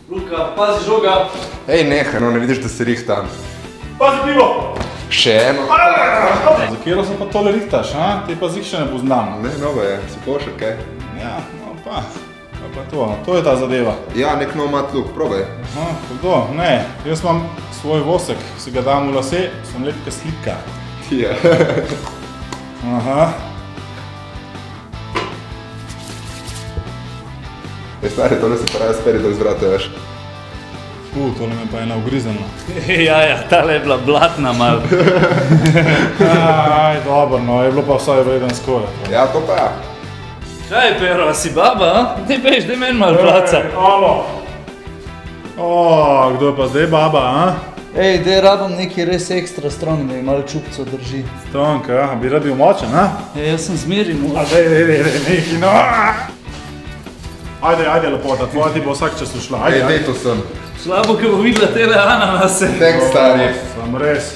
Luka, pazi žoga! Ej, nehaj, no ne vidiš, da se rihtam. Pazi pivo! Še eno. Za kjero se pa tole rihtaš, a? Te pa zih še ne poznam. Ne, nova je, si pošel, kaj? Ja, no pa to je ta zadeva. Ja, nek nov matluk, probaj. Aha, kdo? Ne, jaz imam svoj vosek, si ga dam v lase, sem lepka slika. Ja. Aha. Ej, stari, tole se pa raje speri, da izvrate, veš. Tole me pa je navgrizeno. Ja, tale je bila blatna malo. Aj, dobro, no, je bilo pa vsaj vreden skoraj. Ja, to pa ja. Kaj, Pero, a si baba, a? Ne peš, daj meni malo placa. Alo! Kdo je pa zdaj baba, a? Ej, daj rabam nekaj res ekstra strong, da mi malo čupco drži. Strong, a? Bi rad bil močen, a? Ja, jaz sem zmeri moč. Dej, nekaj, no! Ajde, lepota, tvoja ti bo vsak čas ušla, Ej, dej to sem. Slabo, ko bo videla tele ananase. Tek, stari. Sem res.